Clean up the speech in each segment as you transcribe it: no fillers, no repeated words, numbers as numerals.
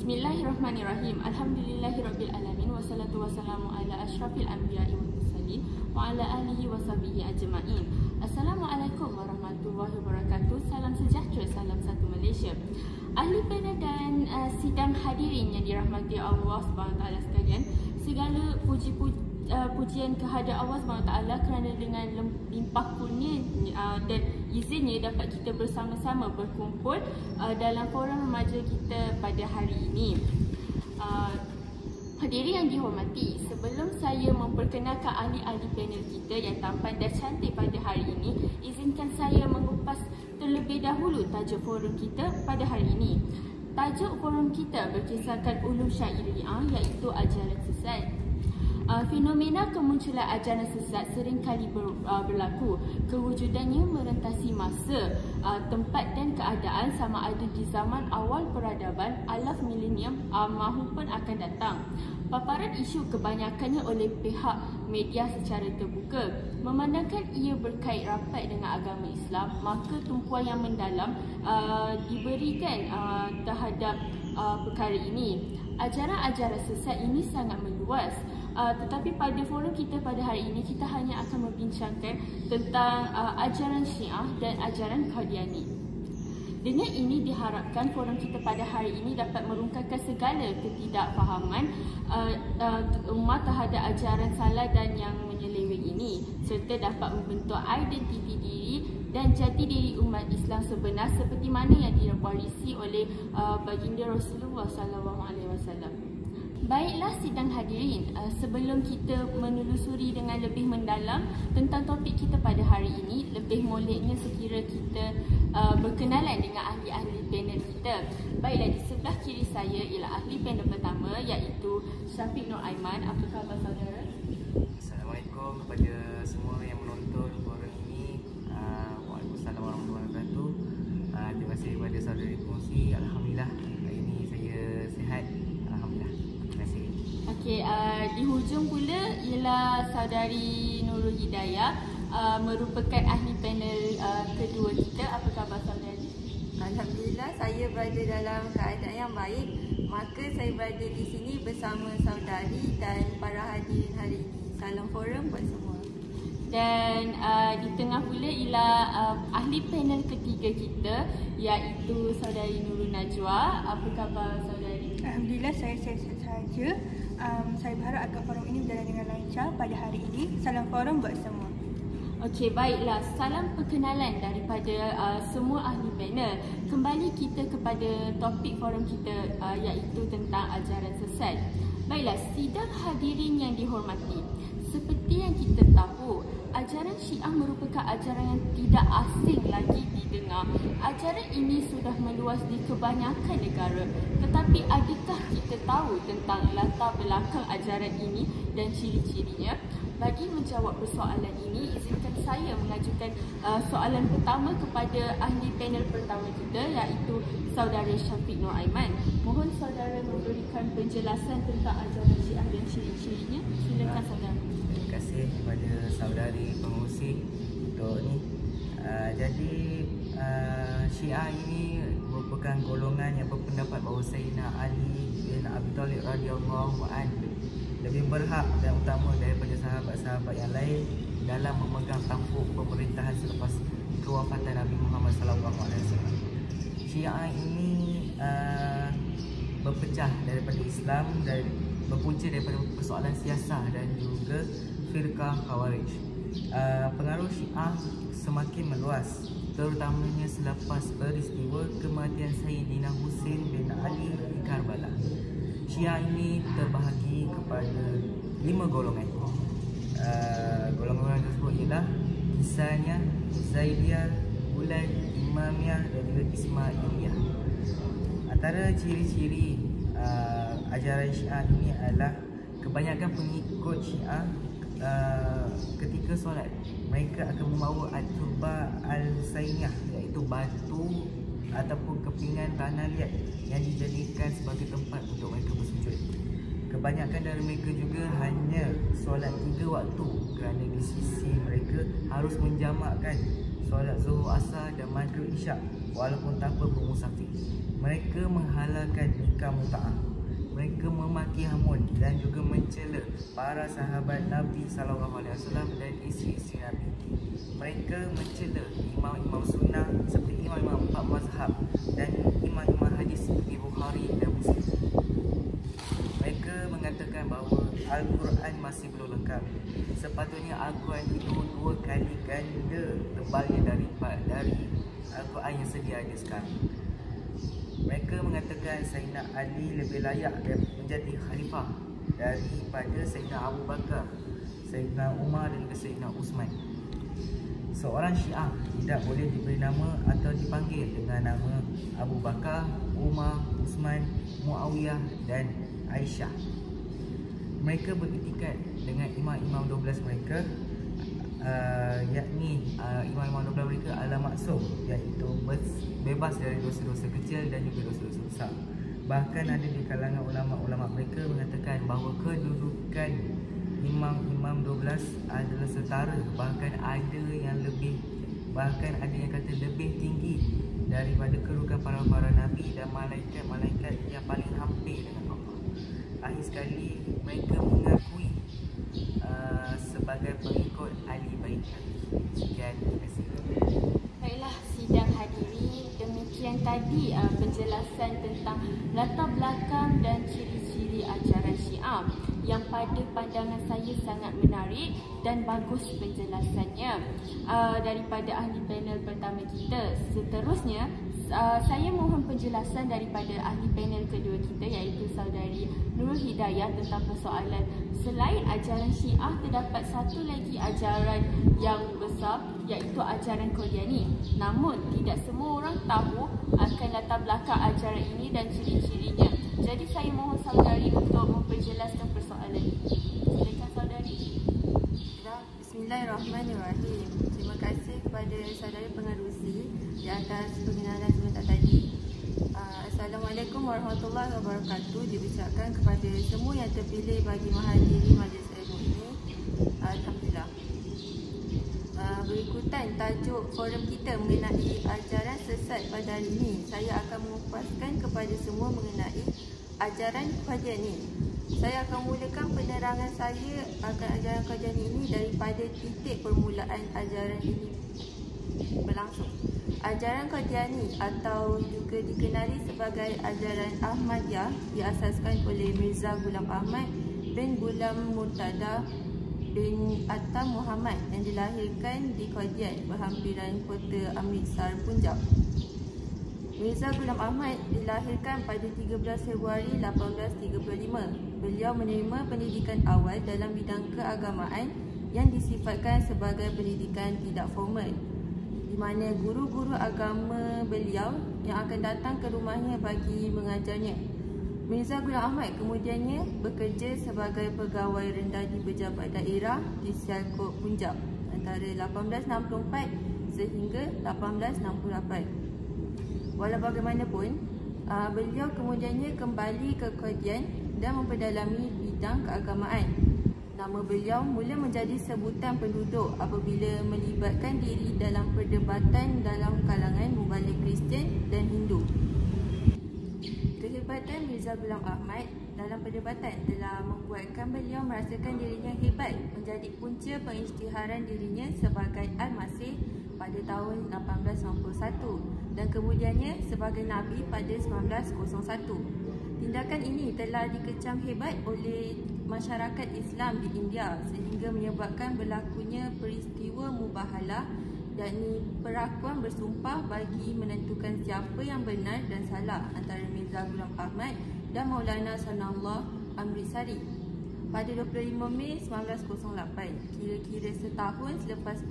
Bismillahirrahmanirrahim. Alhamdulillahirabbil alamin wassalatu wassalamu ala asyrafil anbiya'i wal mursalin wa ala alihi washabihi ajma'in. Assalamualaikum warahmatullahi wabarakatuh. Salam sejahtera, salam satu Malaysia. Ahli panel dan sidang hadirin yang dirahmati Allah SWT sekalian, segala pujian kehadrat Allah SWT kerana dengan limpah kurnia dan izinnya dapat kita bersama-sama berkumpul dalam forum remaja kita pada hari ini. Hadirin yang dihormati, sebelum saya memperkenalkan ahli-ahli panel kita yang tampan dan cantik pada hari ini, izinkan saya mengupas terlebih dahulu tajuk forum kita pada hari ini. Tajuk forum kita berkisahkan ulum syariah, iaitu ajaran sesat. Fenomena kemunculan ajaran sesat seringkali berlaku. Kewujudannya merentasi masa, tempat dan keadaan sama ada di zaman awal peradaban, alaf milenium maupun akan datang. Paparan isu kebanyakannya oleh pihak media secara terbuka. Memandangkan ia berkait rapat dengan agama Islam, maka tumpuan yang mendalam diberikan terhadap perkara ini. Ajaran-ajaran sesat ini sangat meluas. Tetapi pada forum kita pada hari ini, kita hanya akan membincangkan tentang ajaran Syiah dan ajaran Qadiani. Dengan ini diharapkan forum kita pada hari ini dapat merungkaikan segala ketidakfahaman umat terhadap ajaran salah dan yang menyeleweng ini, serta dapat membentuk identiti diri dan jati diri umat Islam sebenar seperti mana yang diwarisi oleh baginda Rasulullah SAW. Baiklah sidang hadirin, sebelum kita menelusuri dengan lebih mendalam tentang topik kita pada hari ini, lebih moleknya sekira kita berkenalan dengan ahli-ahli panel kita. Baiklah, di sebelah kiri saya ialah ahli panel pertama, iaitu Syafiq Nur Aiman. Apa khabar saudara? Assalamualaikum kepada semua yang menonton forum ini. Waalaikumsalam warahmatullahi wabarakatuh. Terima kasih kepada saudari pengurusi. Alhamdulillah hari ini saya sihat. Alhamdulillah. Terima kasih. Okey, di hujung pula ialah saudari Nurul Hidayah, merupakan ahli panel kedua kita. Apa khabar saudari? Alhamdulillah, saya berada dalam keadaan yang baik. Maka saya berada di sini bersama saudari dan para hadirin hari ini. Salam forum buat semua. Dan di tengah pula ialah ahli panel ketiga kita, iaitu saudari Nurul Najwa. Apa khabar saudari? Alhamdulillah, saya sihat saja. Saya berharap agar forum ini berjalan dengan lancar pada hari ini. Salam forum buat semua. Okey, baiklah. Salam perkenalan daripada semua ahli panel. Kembali kita kepada topik forum kita, iaitu tentang ajaran sesat. Baiklah, sidang hadirin yang dihormati, seperti yang kita tahu, ajaran Syiah merupakan ajaran yang tidak asing lagi didengar. Ajaran ini sudah meluas di kebanyakan negara. Tetapi adakah kita tahu tentang latar belakang ajaran ini dan ciri-cirinya? Bagi menjawab persoalan ini, izinkan saya mengajukan soalan pertama kepada ahli panel pertama kita, iaitu saudara Syafiq Nur Aiman. Mohon saudara memberikan penjelasan tentang ajaran Syiah dan ciri-cirinya. Silakan saudara. Terima kasih kepada saudari pengurusi untuk ni. Jadi Syiah ini merupakan golongan yang berpendapat bahawa Sayyidina Ali bin Abi Thalib radhiyallahu anhu lebih berhak dan utama daripada sahabat-sahabat yang lain dalam memegang tampuk pemerintahan selepas kewafatan Nabi Muhammad SAW. Syiah ini berpecah daripada Islam dan berpunca daripada persoalan siasah dan juga firqah Khawarij. Pengaruh Syiah semakin meluas, terutamanya selepas peristiwa kematian Sayyidina Husain bin Ali di Karbala. Syiah ini terbahagi kepada 5 golongan. Golongan tersebut ialah Kisaniyah, Zaidiyah, Ulad, Imamiyah dan juga Ismailiyah. Antara ciri-ciri ajaran Syiah ini adalah kebanyakan pengikut Syiah ketika solat mereka akan membawa at-turba al-Husainiyah, iaitu batu ataupun kepingan tanah liat yang dijadikan sebagai tempat untuk mereka bersujud. Kebanyakan dari mereka juga hanya solat 3 waktu kerana di sisi mereka harus menjamakkan solat Zuhur, Asar dan Maghrib, Isyak walaupun tanpa bermusafir. Mereka menghalalkan nikah mut'ah. Mereka memaki Hamun dan juga mencela para sahabat Nabi SAW dan isteri-isteri Nabi. Mereka mencela imam-imam sunnah seperti imam-imam empat mazhab dan imam-imam hadis seperti Bukhari dan Muslim. Mereka mengatakan bahawa Al-Quran masih belum lengkap. Sepatutnya Al-Quran itu 2 kali ganda tebalnya dari Al-Quran yang sedia ada sekarang. Mereka mengatakan Sayyidina Ali lebih layak menjadi khalifah daripada Sayyidina Abu Bakar, Sayyidina Umar dan juga Sayyidina Uthman. Seorang Syiah tidak boleh diberi nama atau dipanggil dengan nama Abu Bakar, Umar, Uthman, Muawiyah dan Aisyah. Mereka beriktikad dengan imam-imam 12 mereka, yakni imam-imam 12 mereka adalah maksum, iaitu bebas dari dosa-dosa kecil dan juga dosa-dosa besar. Bahkan ada di kalangan ulama-ulama mereka mengatakan bahawa kedudukan imam-imam 12 adalah setara, bahkan ada yang kata lebih tinggi daripada kedudukan para nabi dan malaikat-malaikat yang paling hampir dengan Allah. Akhir sekali mereka mengakui sebagai pengikut ahli bait. Sekian, terima kasih. Baiklah sidang hadirin, demikian tadi penjelasan tentang latar belakang dan ciri-ciri ajaran Syiah yang pada pandangan saya sangat menarik dan bagus penjelasannya daripada ahli panel pertama kita. Seterusnya saya mohon penjelasan daripada ahli panel kedua kita, iaitu saudari Nurul Hidayah, tentang persoalan selain ajaran Syiah terdapat satu lagi ajaran yang besar, iaitu ajaran Qadiani. Namun tidak semua orang tahu akan latar belakang ajaran ini dan ciri-cirinya. Jadi saya mohon saudari untuk memperjelaskan persoalan ini. Silakan saudari. Bismillahirrahmanirrahim. Terima kasih kepada saudara pengerusi di atas pengenalan sebentar tadi. Assalamualaikum warahmatullahi wabarakatuh diucapkan kepada semua yang terpilih bagi menghadiri majlis ilmu ini. Alhamdulillah. Berikutan tajuk forum kita mengenai ajaran sesat pada hari ini. Saya akan mengupaskan kepada semua mengenai ajaran Qadiani. Saya akan mulakan penerangan saya akan ajaran Qadiani ini daripada titik permulaan ajaran ini berlangsung. Ajaran Qadiani atau juga dikenali sebagai ajaran Ahmadiyah diasaskan oleh Mirza Ghulam Ahmad bin Ghulam Murtada bin Atta Muhammad yang dilahirkan di Qadian, berhampiran kota Amritsar, Punjab. Mirza Ghulam Ahmad dilahirkan pada 13 Februari 1835. Beliau menerima pendidikan awal dalam bidang keagamaan yang disifatkan sebagai pendidikan tidak formal, di mana guru-guru agama beliau yang akan datang ke rumahnya bagi mengajarnya. Mirza Ghulam Ahmad kemudiannya bekerja sebagai pegawai rendah di pejabat daerah di Sialkot, Punjab antara 1864 sehingga 1868. Walau bagaimanapun, beliau kemudiannya kembali ke Qadian dan memperdalami bidang keagamaan. Nama beliau mula menjadi sebutan penduduk apabila melibatkan diri dalam perdebatan dalam kalangan mubalik Kristian dan Hindu. Kehebatan Mirza Ghulam Ahmad dalam perdebatan telah membuatkan beliau merasakan dirinya hebat, menjadi punca pengisytiharan dirinya sebagai Al-Masih pada tahun 1891 dan kemudiannya sebagai Nabi pada 1901. Tindakan ini telah dikecam hebat oleh masyarakat Islam di India sehingga menyebabkan berlakunya peristiwa mubahalah, yakni perakuan bersumpah bagi menentukan siapa yang benar dan salah antara Mirza Ghulam Ahmad dan Maulana Sanallah Amritsari pada 25 Mei 1908. Kira-kira setahun selepas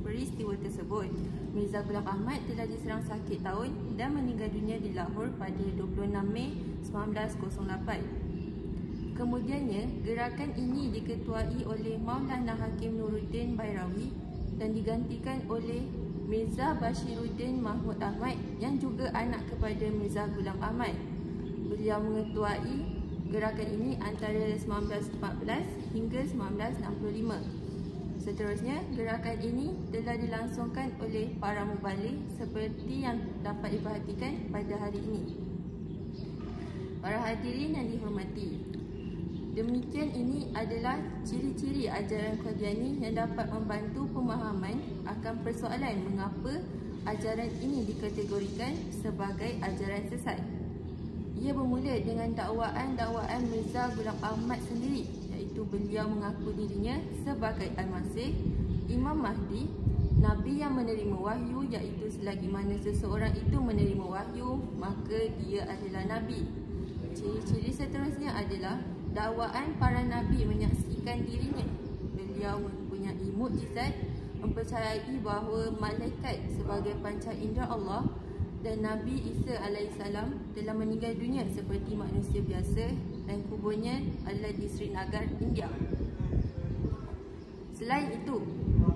peristiwa tersebut, Mirza Ghulam Ahmad telah diserang sakit taun dan meninggal dunia di Lahore pada 26 Mei 1908. Kemudiannya, gerakan ini diketuai oleh Maulana Hakim Nuruddin Bairawi dan digantikan oleh Mirza Bashiruddin Mahmud Ahmad yang juga anak kepada Mirza Ghulam Ahmad. Beliau mengetuai gerakan ini antara 1914 hingga 1965. Seterusnya, gerakan ini telah dilangsungkan oleh para mubalik seperti yang dapat diperhatikan pada hari ini. Para hadirin yang dihormati, demikian ini adalah ciri-ciri ajaran Qadiani yang dapat membantu pemahaman akan persoalan mengapa ajaran ini dikategorikan sebagai ajaran sesat. Ia bermula dengan dakwaan Mirza Ghulam Ahmad sendiri, iaitu beliau mengaku dirinya sebagai Al-Masih, Imam Mahdi, Nabi yang menerima wahyu, iaitu selagi mana seseorang itu menerima wahyu, maka dia adalah Nabi. Ciri-ciri seterusnya adalah dakwaan para Nabi menyaksikan dirinya. Beliau mempunyai mukjizat, mempercayai bahawa malaikat sebagai panca indera Allah dan Nabi Isa alaihissalam telah meninggal dunia seperti manusia biasa dan kuburnya adalah di Srinagar, India. Selain itu,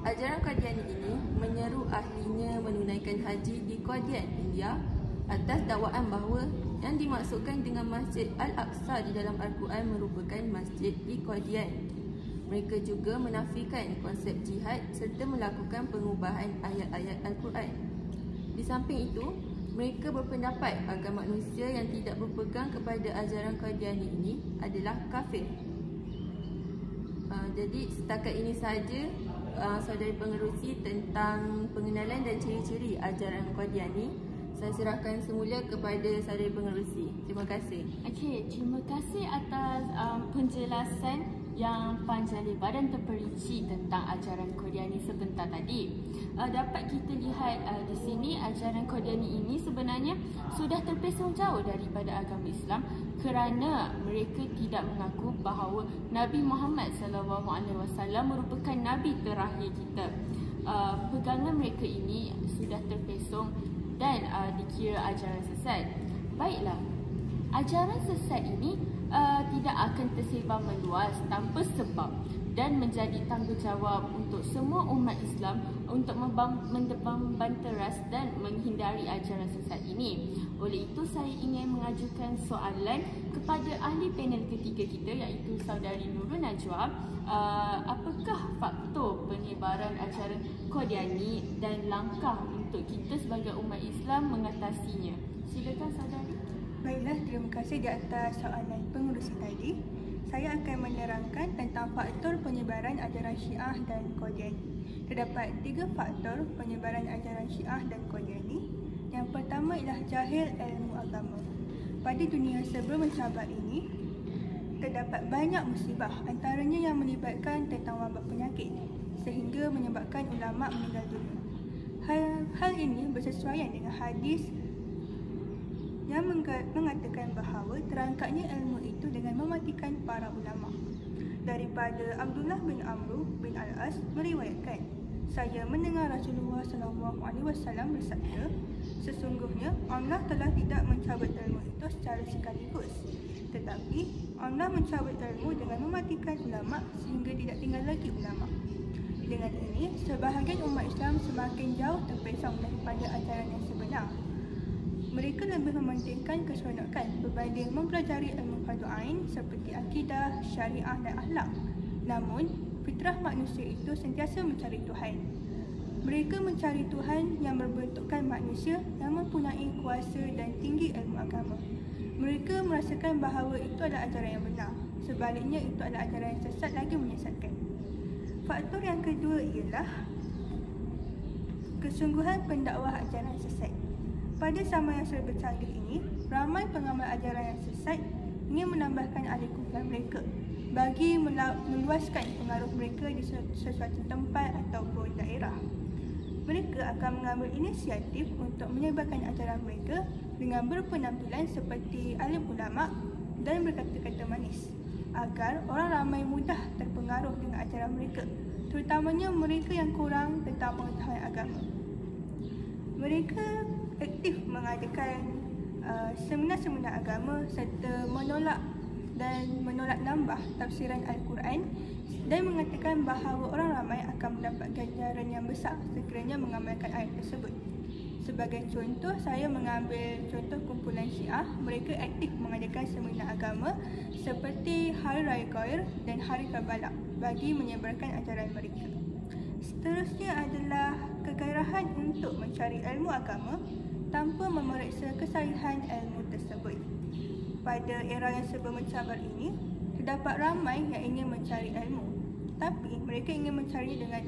ajaran Qadiani ini menyeru ahlinya menunaikan haji di Qadian, India atas dakwaan bahawa yang dimaksudkan dengan Masjid Al-Aqsa di dalam Al-Quran merupakan masjid di Qadian. Mereka juga menafikan konsep jihad serta melakukan pengubahan ayat-ayat Al-Quran. Di samping itu, mereka berpendapat agar manusia yang tidak berpegang kepada ajaran Qadiani ini adalah kafir. Jadi setakat ini sahaja saudari pengerusi tentang pengenalan dan ciri-ciri ajaran Qadiani. Saya serahkan semula kepada saudari pengerusi. Terima kasih. Okey, terima kasih atas penjelasan yang panjang lebar dan terperinci tentang ajaran Qadiani sebentar tadi. Dapat kita lihat di sini ajaran Qadiani ini sebenarnya sudah terpesong jauh daripada agama Islam kerana mereka tidak mengaku bahawa Nabi Muhammad SAW merupakan Nabi terakhir kita. Pegangan mereka ini sudah terpesong dan dikira ajaran sesat. Baiklah, ajaran sesat ini tidak akan tersebar meluas tanpa sebab dan menjadi tanggungjawab untuk semua umat Islam untuk membanteras dan menghindari ajaran sesat ini. Oleh itu, saya ingin mengajukan soalan kepada ahli panel ketiga kita, iaitu saudari Nurul Najwa. Apakah faktor penyebaran ajaran Qadiani dan langkah untuk kita sebagai umat Islam mengatasinya? Silakan saudari. Baiklah, terima kasih di atas soalan pengurusi tadi. Saya akan menerangkan tentang faktor penyebaran ajaran Syiah dan Qadiani. Terdapat 3 faktor penyebaran ajaran Syiah dan Qadiani. Yang pertama ialah jahil ilmu agama. Pada dunia sebelum mencabar ini, terdapat banyak musibah, antaranya yang melibatkan tentang wabak penyakit sehingga menyebabkan ulama meninggal dunia. Hal ini bersesuaian dengan hadis yang mengatakan bahawa terangkatnya ilmu itu dengan mematikan para ulama. Daripada Abdullah bin Amr bin Al-As meriwayatkan, saya mendengar Rasulullah SAW bersabda, sesungguhnya Allah telah tidak mencabut ilmu itu secara sekaligus, tetapi Allah mencabut ilmu dengan mematikan ulama sehingga tidak tinggal lagi ulama. Dengan ini, sebahagian umat Islam semakin jauh terpesong daripada ajaran yang sebenar. Mereka lebih mementingkan keseronokan berbanding mempelajari ilmu fardu ain seperti akidah, syariah dan akhlak. Namun, fitrah manusia itu sentiasa mencari Tuhan. Mereka mencari Tuhan yang berbentukkan manusia yang mempunyai kuasa dan tinggi ilmu agama. Mereka merasakan bahawa itu adalah ajaran yang benar. Sebaliknya, itu adalah ajaran yang sesat lagi menyesatkan. Faktor yang kedua ialah kesungguhan pendakwah ajaran sesat. Pada zaman yang serba canggih ini, ramai pengamal ajaran yang sesat ingin menambahkan ahli kumpulan mereka bagi meluaskan pengaruh mereka di sesuatu tempat ataupun daerah. Mereka akan mengambil inisiatif untuk menyebarkan ajaran mereka dengan berpenampilan seperti alim ulama dan berkata-kata manis agar orang ramai mudah terpengaruh dengan ajaran mereka, terutamanya mereka yang kurang tentang pengetahuan agama. Mereka aktif mengadakan seminar-seminar agama serta menolak nambah tafsiran Al-Quran dan mengatakan bahawa orang ramai akan mendapat ganjaran yang besar sekiranya mengamalkan ayat tersebut. Sebagai contoh, saya mengambil contoh kumpulan Syiah. Mereka aktif mengadakan seminar agama seperti Hari Raya Ghair dan Hari Karbala bagi menyebarkan ajaran mereka. Seterusnya adalah kegairahan untuk mencari ilmu agama tanpa memeriksa kesahihan ilmu tersebut. Pada era yang serba mencabar ini, terdapat ramai yang ingin mencari ilmu, tapi mereka ingin mencari dengan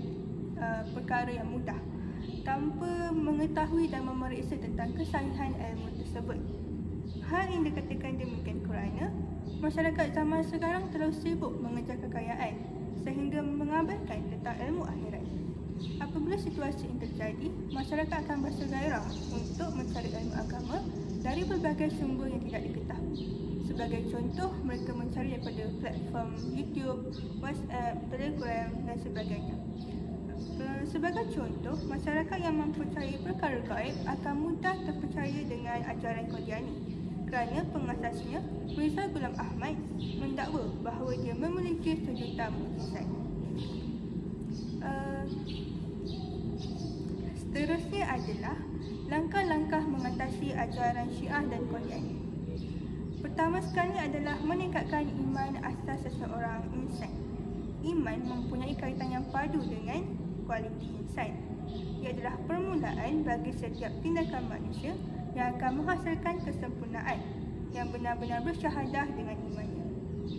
perkara yang mudah tanpa mengetahui dan memeriksa tentang kesahihan ilmu tersebut. Hal ini dikatakan demikian kerana masyarakat zaman sekarang terlalu sibuk mengejar kekayaan sehingga mengabaikan tentang ilmu akhirat. Apabila situasi ini terjadi, masyarakat akan berasa gairah untuk mencari ilmu agama dari berbagai sumber yang tidak diketahui. Sebagai contoh, mereka mencari daripada platform YouTube, WhatsApp, Telegram dan sebagainya. Sebagai contoh, masyarakat yang mempercayai perkara gaib akan mudah terpercaya dengan ajaran Qadiani kerana pengasasnya, Mirza Ghulam Ahmad, mendakwa bahawa dia memiliki sejuta mukjizat. Seterusnya adalah langkah-langkah mengatasi ajaran Syiah dan Qadiani. Pertama sekali adalah meningkatkan iman asas seseorang insan. Iman mempunyai kaitan yang padu dengan kualiti insan. Ia adalah permulaan bagi setiap tindakan manusia yang akan menghasilkan kesempurnaan yang benar-benar bersyahadah dengan imannya.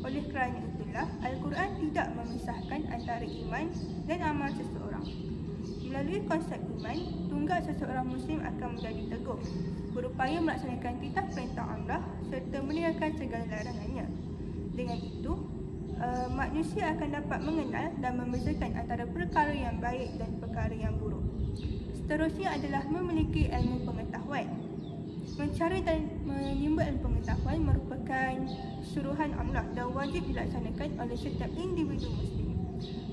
Oleh kerana itulah, Al-Quran tidak memisahkan antara iman dan amal seseorang. Melalui konsep iman, tunggak seseorang Muslim akan menjadi teguh, berupaya melaksanakan titah perintah Allah serta meninggalkan segala larangannya. Dengan itu, manusia akan dapat mengenal dan membezakan antara perkara yang baik dan perkara yang buruk. Seterusnya adalah memiliki ilmu pengetahuan. Mencari dan menimba ilmu pengetahuan merupakan suruhan Allah dan wajib dilaksanakan oleh setiap individu Muslim.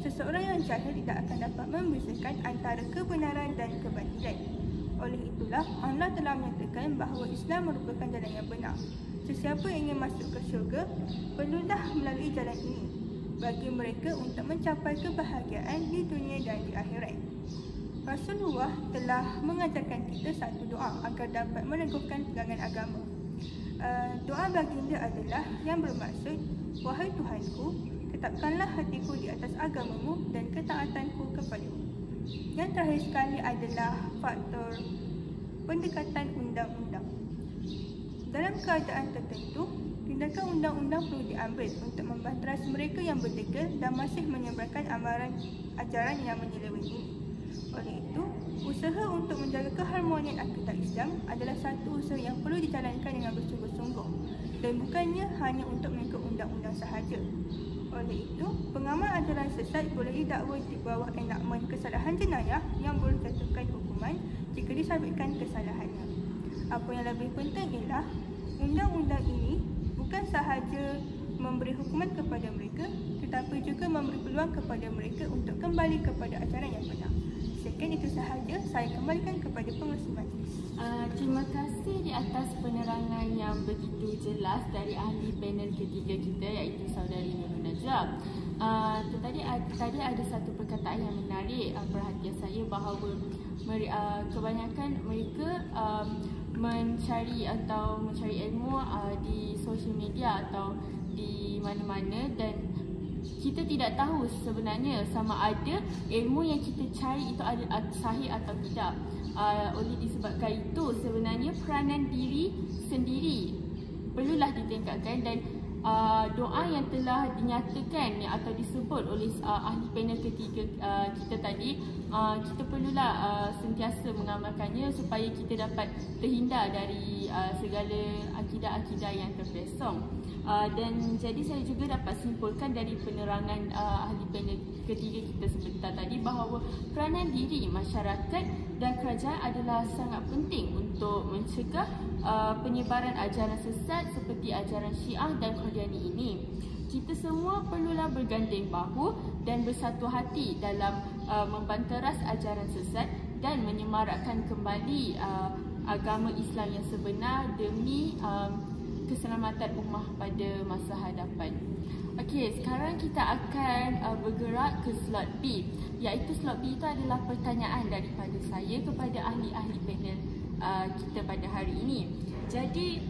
Seseorang yang jahil tidak akan dapat membezakan antara kebenaran dan kebatilan. Oleh itulah, Allah telah menyatakan bahawa Islam merupakan jalan yang benar. Sesiapa yang ingin masuk ke syurga, perlulah melalui jalan ini bagi mereka untuk mencapai kebahagiaan di dunia dan di akhirat. Rasulullah telah mengajarkan kita satu doa agar dapat meneguhkan pegangan agama. Doa baginda adalah yang bermaksud, "Wahai Tuhanku, tetapkanlah hatiku di atas agamamu dan ketaatanku kepadamu." Yang terakhir sekali adalah faktor pendekatan undang-undang. Dalam keadaan tertentu, tindakan undang-undang perlu diambil untuk membanteras mereka yang berdegil dan masih menyebarkan ajaran yang menyeleweng ini. Oleh itu, usaha untuk menjaga keharmonian akidah Islam adalah satu usaha yang perlu dijalankan dengan bersungguh-sungguh dan bukannya hanya untuk mengikut undang-undang sahaja. Oleh itu, pengamal ajaran sesat boleh didakwa di bawah enakmen kesalahan jenayah yang boleh jatuhkan hukuman jika disabitkan kesalahannya. Apa yang lebih penting ialah undang-undang ini bukan sahaja memberi hukuman kepada mereka, tetapi juga memberi peluang kepada mereka untuk kembali kepada ajaran yang benar. Sekian itu sahaja, saya kembalikan kepada pengerusi majlis. Terima kasih di atas penerangan yang begitu jelas dari ahli panel ketiga kita, iaitu Saudari Nurul Najab. Tadi ada satu perkataan yang menarik perhatian saya bahawa kebanyakan mereka mencari ilmu di social media atau di mana-mana dan kita tidak tahu sebenarnya sama ada ilmu yang kita cari itu ada sahih atau tidak. Oleh disebabkan itu, sebenarnya peranan diri sendiri perlulah ditingkatkan dan doa yang telah dinyatakan atau disebut oleh ahli panel ketiga kita tadi, kita perlulah sentiasa mengamalkannya supaya kita dapat terhindar dari segala akidah-akidah yang terpesong. Dan jadi saya juga dapat simpulkan dari penerangan ahli panel ketiga kita sebentar tadi bahawa peranan diri masyarakat dan kerajaan adalah sangat penting untuk mencegah penyebaran ajaran sesat seperti ajaran Syiah dan Qadiani ini. Kita semua perlulah berganding bahu dan bersatu hati dalam membanteras ajaran sesat dan menyemarakkan kembali agama Islam yang sebenar demi keselamatan ummah pada masa hadapan. Okey, sekarang kita akan bergerak ke slot B, iaitu slot B itu adalah pertanyaan daripada saya kepada ahli-ahli panel kita pada hari ini. Jadi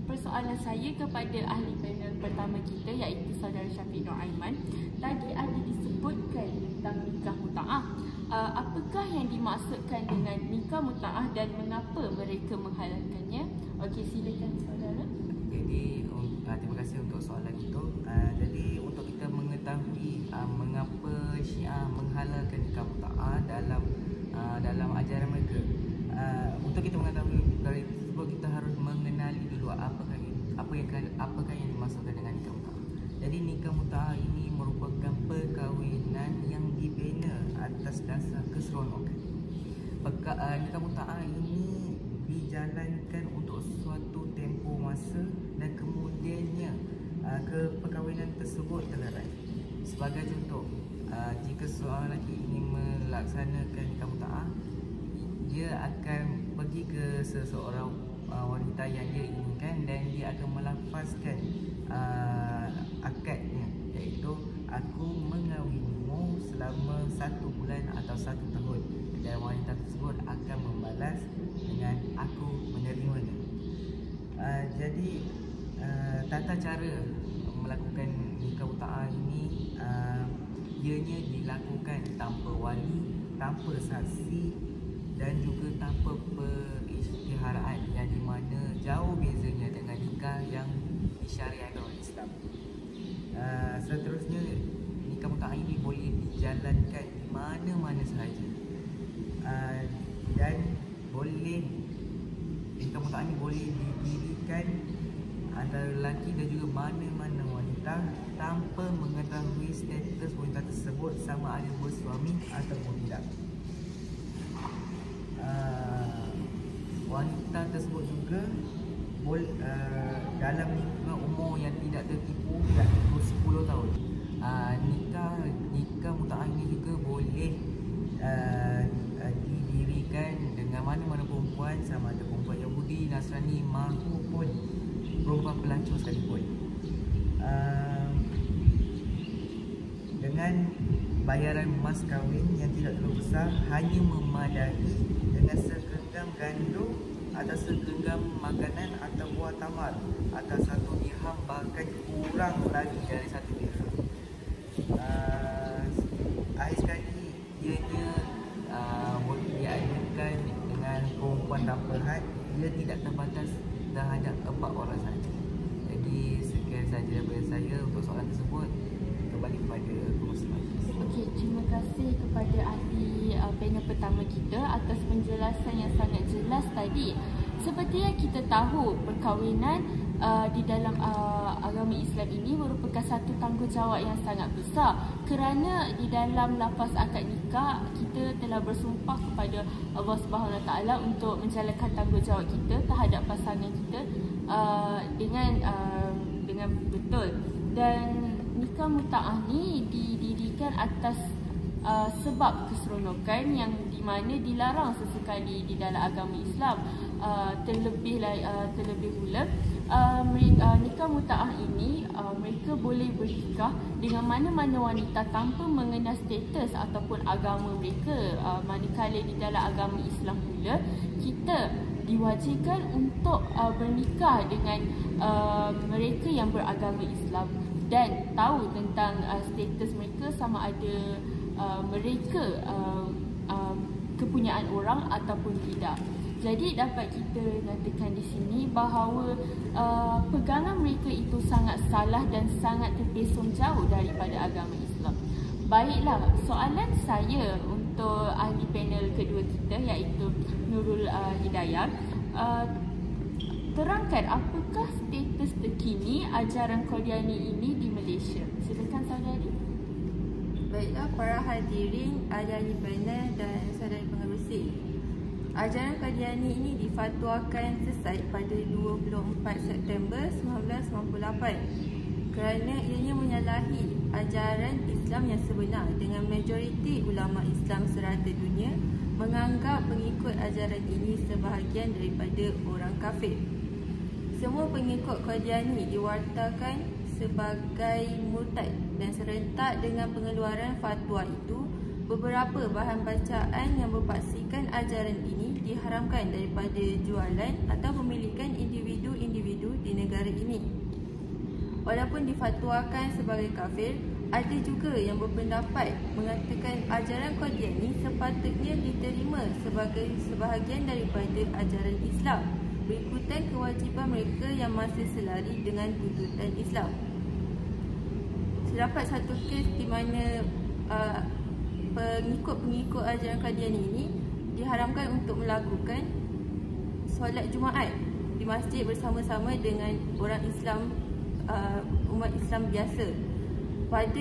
persoalan saya kepada ahli panel pertama kita, iaitu Saudara Syafiq Nur Aiman. Tadi ada disebutkan tentang nikah muta'ah. Apakah yang dimaksudkan dengan nikah muta'ah dan mengapa mereka menghalalkannya? Okey, silakan saudara. Jadi terima kasih untuk soalan itu. Jadi untuk kita mengetahui mengapa Syiah menghalalkan nikah muta'ah dalam ajaran mereka, untuk kita mengetahui perkara tersebut, kita harus mengenali dulu apakah yang dimaksudkan dengan nikah muta'ah. Jadi nikah muta'ah ini merupakan perkahwinan yang dibina atas dasar keseronokan. Nikah muta'ah ini dijalankan untuk suatu tempoh masa dan kemudiannya perkahwinan tersebut terlerai. Sebagai contoh, jika seorang lelaki ingin melaksanakan nikah muta'ah, dia akan pergi ke seseorang wanita yang dia inginkan dan dia akan melafazkan akadnya, iaitu aku mengawinimu selama 1 bulan atau 1 tahun, dan wanita tersebut akan membalas dengan aku menerimanya. Jadi tata cara melakukan nikah muta'ah ini ianya dilakukan tanpa wali, tanpa saksi dan juga tanpa perisytiharaan, yang di mana jauh bezanya dengan nikah yang disyariatkan oleh Islam. Seterusnya, nikah muta'ah ini boleh dijalankan di mana-mana sahaja, dan nikah muta'ah ini boleh didirikan antara lelaki dan juga mana-mana wanita tanpa mengetahui status wanita tersebut sama ada bersuami ataupun tidak. Wanita tersebut juga dalam umur yang tidak tertipu, iaitu 10 tahun. Nikah muta'ah ini juga boleh didirikan dengan mana-mana perempuan, sama ada perempuan Yahudi, Nasrani maupun perempuan pelacur sekalipun, dengan bayaran mas kahwin yang tidak terlalu besar, hanya memadai dengan segenggam gandum atau segenggam makanan atau buah tamar atau 1 dirham, bahkan kurang lagi dari 1 dirham. Akhir sekali, ianya boleh diadakan dengan perempuan tanpa had. Dia tidak terbatas terhadap 4 orang saja. Jadi sekian sahaja daripada saya untuk soalan tersebut. Kembali kepada pengurusi majlis. Okey, terima kasih kepada ahli panel pertama kita atas penjelasan yang sangat jelas tadi. Seperti yang kita tahu, perkahwinan di dalam agama Islam ini merupakan satu tanggungjawab yang sangat besar, kerana di dalam lafaz akad nikah kita telah bersumpah kepada Allah Subhanahu Wa Taala untuk menjalankan tanggungjawab kita terhadap pasangan kita dengan betul. Dan nikah muta'ah ni didirikan atas sebab keseronokan yang di mana dilarang sesekali di dalam agama Islam. Terlebih pula nikah muta'ah ini mereka boleh bernikah dengan mana-mana wanita tanpa mengenal status ataupun agama mereka. Manakala di dalam agama Islam pula kita diwajibkan untuk bernikah dengan mereka yang beragama Islam dan tahu tentang status mereka, sama ada mereka kepunyaan orang ataupun tidak. Jadi dapat kita nyatakan di sini bahawa pegangan mereka itu sangat salah dan sangat terpesong jauh daripada agama Islam. Baiklah, soalan saya untuk ahli panel kedua kita, iaitu Nurul Hidayah. Terangkan apakah status terkini ajaran Qadiani ini di Malaysia. Silakan saudari. Baiklah para hadirin, ahli panel dan saudari pengerusi. Ajaran Qadiani ini difatwakan sesat pada 24 September 1998 kerana ianya menyalahi ajaran Islam yang sebenar, dengan majoriti ulama Islam serata dunia menganggap pengikut ajaran ini sebahagian daripada orang kafir. Semua pengikut Qadiani diwartakan sebagai murtad dan serentak dengan pengeluaran fatwa itu, beberapa bahan bacaan yang berpaksikan ajaran ini diharamkan daripada jualan atau pemilikan individu-individu di negara ini. Walaupun difatwakan sebagai kafir, Ada juga yang berpendapat mengatakan ajaran Qadiani sepatutnya diterima sebagai sebahagian daripada ajaran Islam, berikutan kewajipan mereka yang masih selari dengan tuntutan Islam. Terdapat satu kes di mana pengikut-pengikut ajaran Qadiani ini diharamkan untuk melakukan solat Jumaat di masjid bersama-sama dengan orang Islam, umat Islam biasa. Pada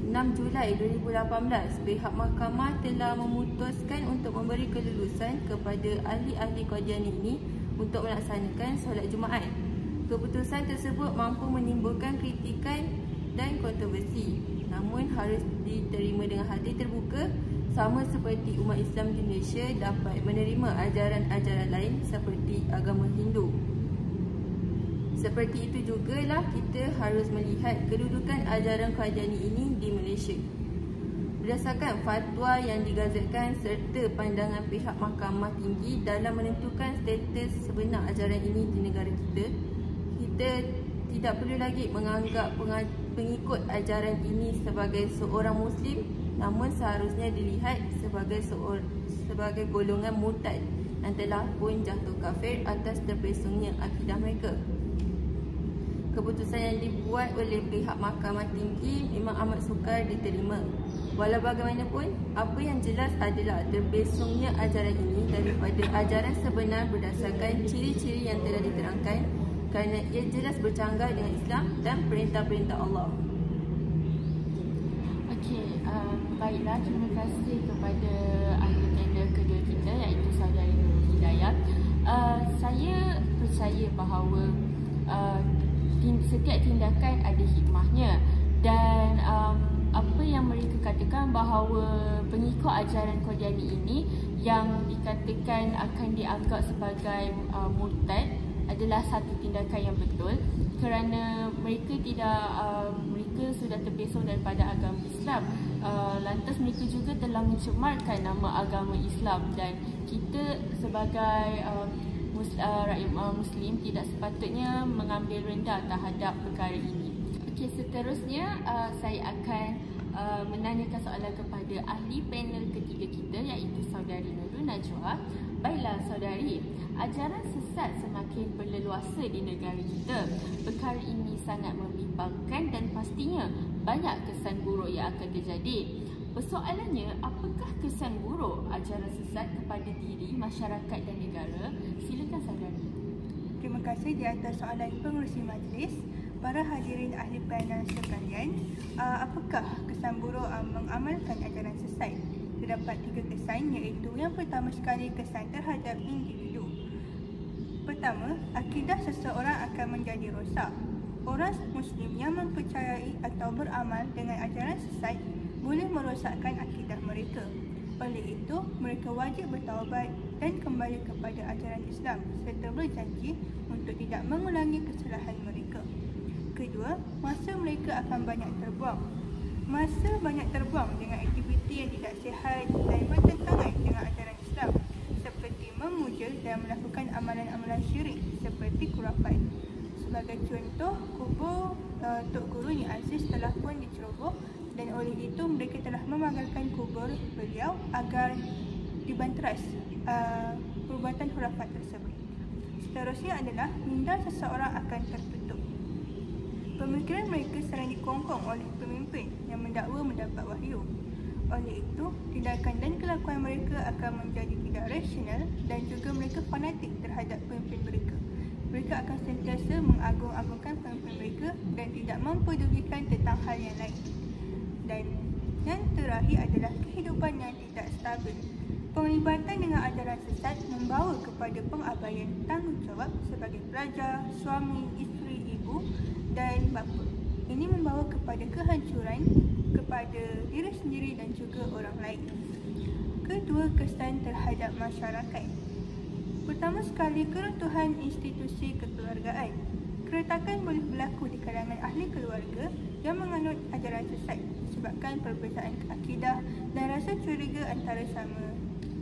6 Julai 2018, pihak mahkamah telah memutuskan untuk memberi kelulusan kepada ahli-ahli Qadiani ini untuk melaksanakan solat Jumaat. Keputusan tersebut mampu menimbulkan kritikan dan kontroversi, namun harus diterima dengan hati terbuka, sama seperti umat Islam di Malaysia dapat menerima ajaran-ajaran lain seperti agama Hindu. Seperti itu jugalah kita harus melihat kedudukan ajaran Qadiani ini di Malaysia. Berdasarkan fatwa yang digazetkan serta pandangan pihak mahkamah tinggi dalam menentukan status sebenar ajaran ini di negara kita, kita tidak perlu lagi menganggap pengikut ajaran ini sebagai seorang Muslim, namun seharusnya dilihat sebagai golongan murtad yang telah pun jatuh kafir atas terpesongnya akidah mereka. Keputusan yang dibuat oleh pihak mahkamah tinggi memang amat sukar diterima. Walau bagaimanapun, apa yang jelas adalah terpesongnya ajaran ini daripada ajaran sebenar berdasarkan ciri-ciri yang telah diterangkan, kerana ia jelas bercanggah dengan Islam dan perintah-perintah Allah. Okey, baiklah, terima kasih kepada ahli panel kedua kita iaitu Saudari Nurul Hidayat. Saya percaya bahawa setiap tindakan ada hikmahnya, dan apa yang mereka katakan bahawa pengikut ajaran Qadiani ini yang dikatakan akan dianggap sebagai murtad adalah satu tindakan yang betul, kerana mereka mereka sudah terpesong daripada agama Islam. Lantas mereka juga telah mencemarkan nama agama Islam, dan kita sebagai rakyat Muslim tidak sepatutnya mengambil rendah terhadap perkara ini. Okey, seterusnya saya akan menanyakan soalan kepada ahli panel ketiga kita iaitu Saudari Nurul Najwa. Baiklah saudari, ajaran sesat semakin berleluasa di negara kita. Perkara ini sangat membimbangkan dan pastinya banyak kesan buruk yang akan terjadi. Persoalannya, apakah kesan buruk ajaran sesat kepada diri, masyarakat dan negara? Silakan saudari. Terima kasih di atas soalan pengerusi majlis. Para hadirin ahli panel sekalian, apakah kesan buruk mengamalkan ajaran sesat? Terdapat 3 kesan, iaitu yang pertama sekali kesan terhadap individu. Pertama, akidah seseorang akan menjadi rosak. Orang Muslim yang mempercayai atau beramal dengan ajaran sesat boleh merosakkan akidah mereka. Oleh itu, mereka wajib bertaubat dan kembali kepada ajaran Islam serta berjanji untuk tidak mengulangi kesalahan mereka. Kedua, masa mereka akan banyak terbuang. Masa banyak terbuang dengan aktiviti yang tidak sihat dan bertentangan dengan ajaran Islam, seperti memuja dan melakukan amalan-amalan syirik seperti khurafat. Sebagai contoh, kubur Tok Guru Ni Aziz telah pun diceroboh, dan oleh itu mereka telah memagalkan kubur beliau agar dibanteras perbuatan khurafat tersebut. Seterusnya adalah minda seseorang akan tertutup. Pemikiran mereka sering dikongkong oleh pemimpin yang mendakwa mendapat wahyu. Oleh itu, tindakan dan kelakuan mereka akan menjadi tidak rasional dan juga mereka fanatik terhadap pemimpin mereka. Mereka akan sentiasa mengagung-agungkan pemimpin mereka dan tidak mempedulikan tentang hal yang lain. Dan yang terakhir adalah kehidupan yang tidak stabil. Penglibatan dengan ajaran sesat membawa kepada pengabaian tanggungjawab sebagai pelajar, suami, isteri, ibu dan bapa. Ini membawa kepada kehancuran kepada diri sendiri dan juga orang lain. Kedua, kesan terhadap masyarakat. Pertama sekali, keruntuhan institusi kekeluargaan. Keretakan boleh berlaku di kalangan ahli keluarga yang menganut ajaran sesat disebabkan perbezaan akidah dan rasa curiga antara sama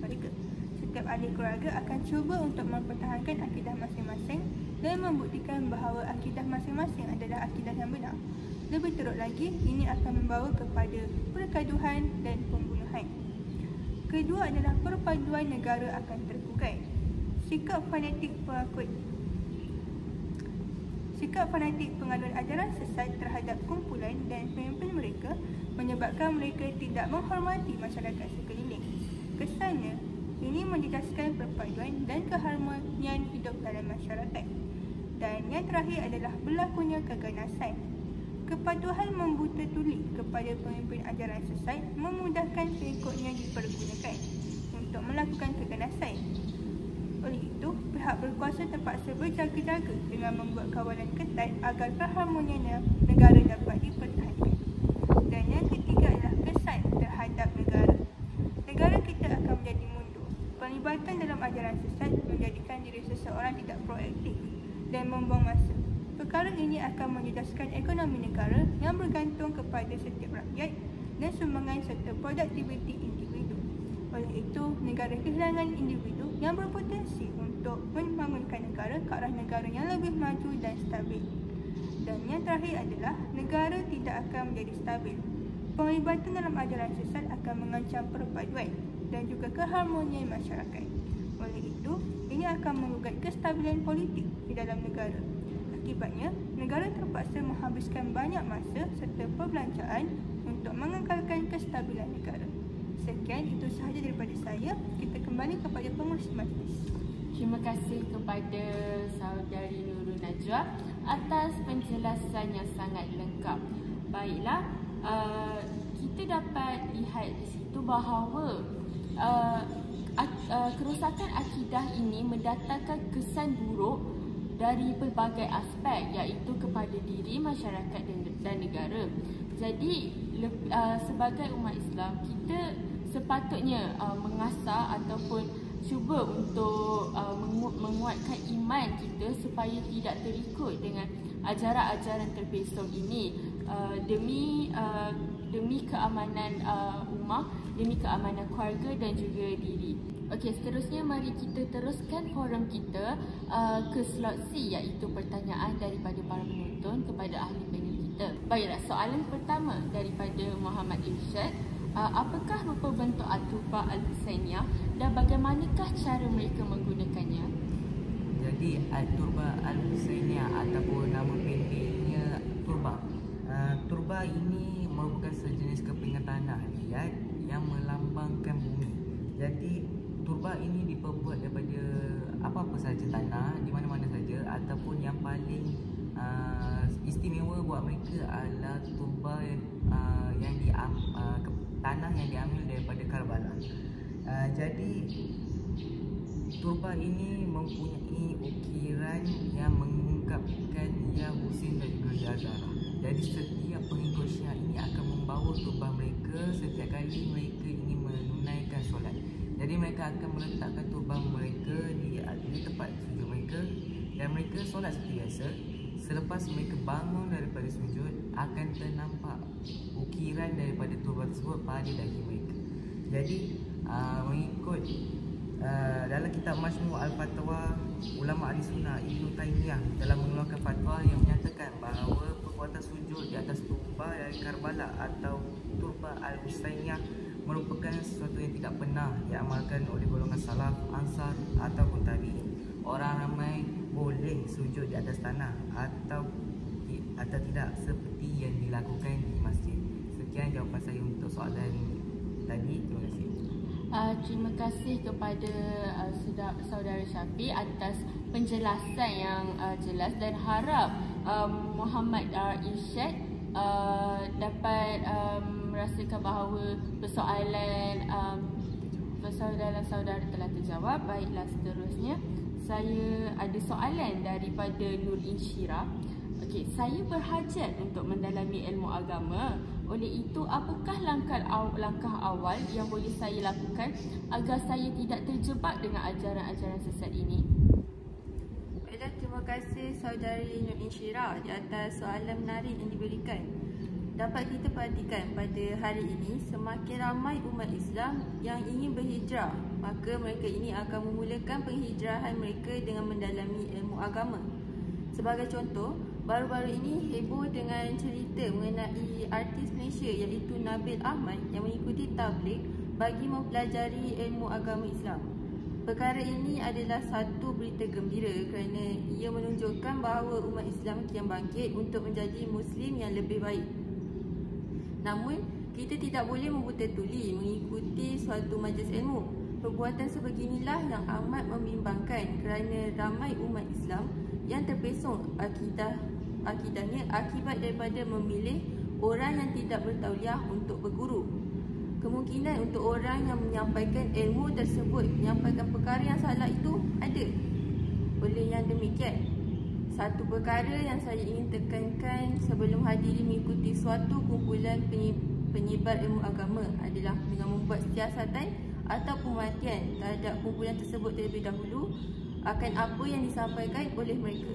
mereka. Setiap ahli keluarga akan cuba untuk mempertahankan akidah masing-masing dan membuktikan bahawa akidah masing-masing adalah akidah yang benar. Lebih teruk lagi, ini akan membawa kepada pergaduhan dan pembunuhan. Kedua adalah perpaduan negara akan terbukai. Sikap fanatik pengaduan ajaran sesat terhadap kumpulan dan pemimpin mereka menyebabkan mereka tidak menghormati masyarakat sekeliling. Kesannya, ini menjejaskan perpaduan dan keharmonian hidup dalam masyarakat. Dan yang terakhir adalah berlakunya keganasan. Kepatuhan membuta tuli kepada pemimpin ajaran sesat memudahkan pengikutnya dipergunakan untuk melakukan keganasan. Oleh itu, pihak berkuasa terpaksa berjaga-jaga dengan membuat kawalan ketat agar keharmonian negara dapat dipertahankan. Dan yang ketiga adalah kesan terhadap negara. Negara kita akan menjadi mundur. Pelibatan dalam ajaran sesat menjadikan diri seseorang tidak proaktif dan membuang masa. Perkara ini akan menjejaskan ekonomi negara yang bergantung kepada setiap rakyat dan sumbangan serta produktiviti individu. Oleh itu, negara kehilangan individu yang berpotensi untuk membangunkan negara ke arah negara yang lebih maju dan stabil. Dan yang terakhir adalah negara tidak akan menjadi stabil. Penglibatan dalam ajaran sesat akan mengancam perpaduan dan juga keharmonian masyarakat. Oleh itu, ini akan menggugat kestabilan politik di dalam negara. Akibatnya, negara terpaksa menghabiskan banyak masa serta perbelanjaan untuk mengekalkan kestabilan negara. Sekian, itu sahaja daripada saya. Kita kembali kepada pengurus majlis. Terima kasih kepada Saudari Nurul Najwa atas penjelasan yang sangat lengkap. Baiklah, kita dapat lihat di situ bahawa kerosakan akidah ini mendatangkan kesan buruk dari pelbagai aspek, iaitu kepada diri, masyarakat dan negara. Jadi sebagai umat Islam, kita sepatutnya mengasah ataupun cuba untuk menguatkan iman kita supaya tidak terikut dengan ajaran-ajaran terpesong ini demi keamanan ummah, demi keamanan keluarga dan juga diri. Okey, seterusnya mari kita teruskan forum kita ke slot C, iaitu pertanyaan daripada para penonton kepada ahli panel kita. Baiklah, soalan pertama daripada Muhammad Irsyad. Apakah rupa bentuk At-Turbah Al-Husainiyah dan bagaimanakah cara mereka menggunakannya? Jadi At-Turbah Al-Husainiyah ataupun nama pendeknya Turbah. Turbah ini merupakan sejenis kepingan tanah liat yang melambangkan bumi. Jadi turbah ini diperbuat daripada apa-apa saja tanah di mana-mana saja, ataupun yang paling istimewa buat mereka adalah turbah tanah yang diambil daripada Karbala. Jadi turbah ini mempunyai ukiran yang mengungkapkan Ya Husin dan juga Ya Zahra. Jadi setiap pengikut Syiah ini akan membawa turbah mereka setiap kali mereka ingin menunaikan solat. Jadi mereka akan meletakkan turbah mereka di tempat sujud mereka dan mereka solat seperti biasa. Selepas mereka bangun daripada sujud, akan ternampak ukiran daripada turbah tersebut pada dahi mereka. Jadi mengikut dalam kitab Majmu' Al-Fatwa, ulama ahli sunnah Ibn Taymiyah telah mengeluarkan fatwa yang menyatakan bahawa perbuatan sujud di atas turbah dari Karbala atau turbah Al-Husainiyah merupakan sesuatu yang tidak pernah diamalkan oleh golongan salaf, ansar ataupun tabi'in. Orang ramai boleh sujud di atas tanah atau tidak seperti yang dilakukan di masjid. Sekian jawapan saya untuk soalan tadi. Terima kasih. Terima kasih kepada Saudara Syafiq atas penjelasan yang jelas, dan harap Muhammad Irsyad dapat merasakan bahawa persoalan saudara telah terjawab. Baiklah, seterusnya saya ada soalan daripada Nur Insyirah. Okey, saya berhajat untuk mendalami ilmu agama. Oleh itu, apakah langkah awal yang boleh saya lakukan agar saya tidak terjebak dengan ajaran-ajaran sesat ini? Baiklah, terima kasih Saudari Nur Insyirah di atas soalan menarik yang diberikan. Dapat kita perhatikan pada hari ini semakin ramai umat Islam yang ingin berhijrah, maka mereka ini akan memulakan penghijrahan mereka dengan mendalami ilmu agama. Sebagai contoh, Baru-baru ini heboh dengan cerita mengenai artis Malaysia iaitu Nabil Ahmad yang mengikuti tabligh bagi mempelajari ilmu agama Islam. Perkara ini adalah satu berita gembira kerana ia menunjukkan bahawa umat Islam kian bangkit untuk menjadi Muslim yang lebih baik. Namun, kita tidak boleh membuta tuli mengikuti suatu majlis ilmu. Perbuatan sebeginilah yang amat membimbangkan kerana ramai umat Islam yang terpesong akidahnya akibat daripada memilih orang yang tidak bertauliah untuk berguru. Kemungkinan untuk orang yang menyampaikan ilmu tersebut menyampaikan perkara yang salah itu ada. Oleh yang demikian, satu perkara yang saya ingin tekankan sebelum hadiri mengikuti suatu kumpulan penyebar ilmu agama adalah dengan membuat siasatan atau pematian terhadap kumpulan tersebut terlebih dahulu akan apa yang disampaikan oleh mereka.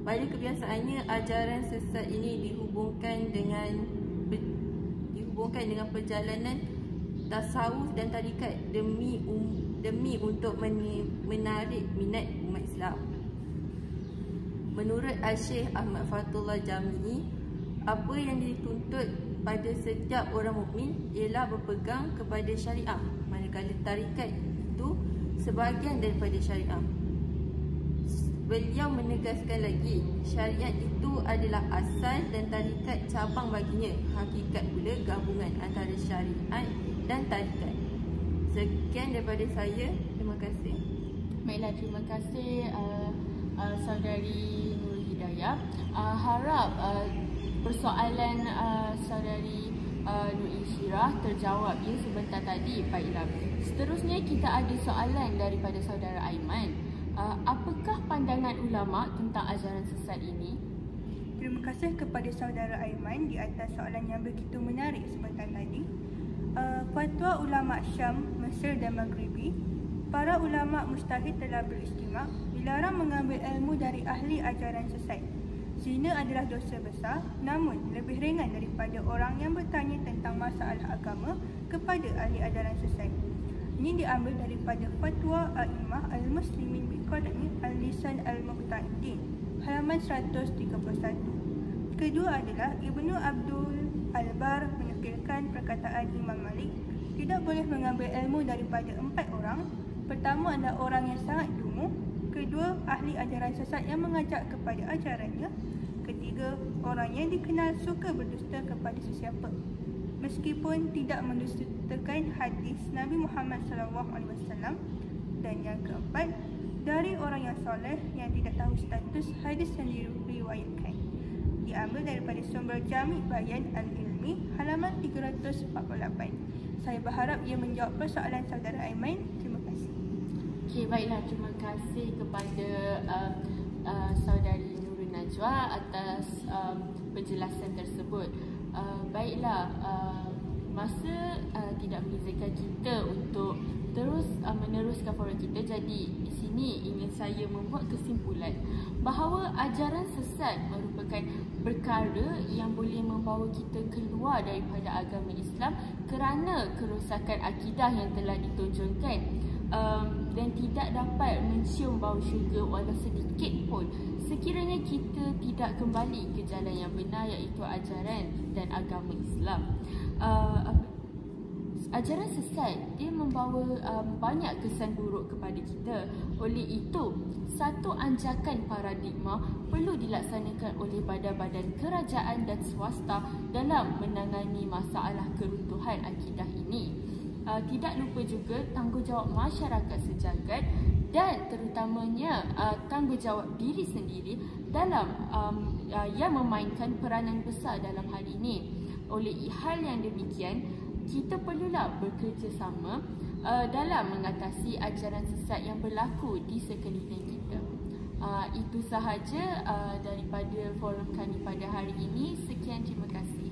Pada kebiasaannya, ajaran sesat ini dihubungkan dengan perjalanan tasawuf dan tarikat demi untuk menarik minat umat Islam. Menurut Al-Syekh Ahmad Fatullah Jami, apa yang dituntut pada setiap orang mukmin ialah berpegang kepada syariah, manakala tarikat itu sebahagian daripada syariah. Beliau menegaskan lagi, syariat itu adalah asal dan tarikat cabang baginya. Hakikat pula gabungan antara syariat dan tarikat. Sekian daripada saya. Terima kasih. Baiklah, terima kasih saudari Nurul Hidayah. Harap persoalan saudari Nur Insyirah terjawab ya sebentar tadi. Baiklah. Seterusnya kita ada soalan daripada saudara Aiman. Apakah pandangan ulama tentang ajaran sesat ini? Terima kasih kepada saudara Aiman di atas soalan yang begitu menarik sebentar tadi. Fatwa ulama Syam, Mesir dan Maghribi, para ulama mujtahid telah berijtima dilarang mengambil ilmu dari ahli ajaran sesat. Zina adalah dosa besar, namun lebih ringan daripada orang yang bertanya tentang masalah agama kepada ahli ajaran sesat. Ini diambil daripada Fatwa A'imah Al-Muslimin biqadami Al-Lisan Al-Muqta'idin, halaman 131. Kedua adalah Ibnu Abdul Al-Bar menukilkan perkataan Imam Malik, tidak boleh mengambil ilmu daripada 4 orang. Pertama adalah orang yang sangat dungu, kedua ahli ajaran sesat yang mengajak kepada ajarannya, ketiga orang yang dikenal suka berdusta kepada sesiapa meskipun tidak mendustakan hadis Nabi Muhammad SAW, dan yang keempat dari orang yang soleh yang tidak tahu status hadis yang diriwayatkan. Diambil daripada sumber Jami' Bayan Al-Ilmi, halaman 348. Saya berharap ia menjawab persoalan saudara Aiman. Terima kasih. Okey, baiklah, terima kasih kepada saudari Nurul Najwa atas penjelasan tersebut. Baiklah, masa tidak mengizinkan kita untuk terus meneruskan forum kita. Jadi di sini ingin saya membuat kesimpulan bahawa ajaran sesat merupakan perkara yang boleh membawa kita keluar daripada agama Islam kerana kerosakan akidah yang telah ditonjolkan, dan tidak dapat mencium bau syurga walau sedikit pun sekiranya kita tidak kembali ke jalan yang benar, iaitu ajaran dan agama Islam. Ajaran sesat dia membawa banyak kesan buruk kepada kita. Oleh itu, satu anjakan paradigma perlu dilaksanakan oleh badan-badan kerajaan dan swasta dalam menangani masalah keruntuhan akidah ini. Tidak lupa juga tanggungjawab masyarakat sejagat dan terutamanya tanggungjawab diri sendiri dalam yang memainkan peranan besar dalam hal ini. Oleh hal yang demikian, kita perlulah bekerjasama dalam mengatasi ajaran sesat yang berlaku di sekeliling kita. Itu sahaja daripada forum kami pada hari ini. Sekian, terima kasih.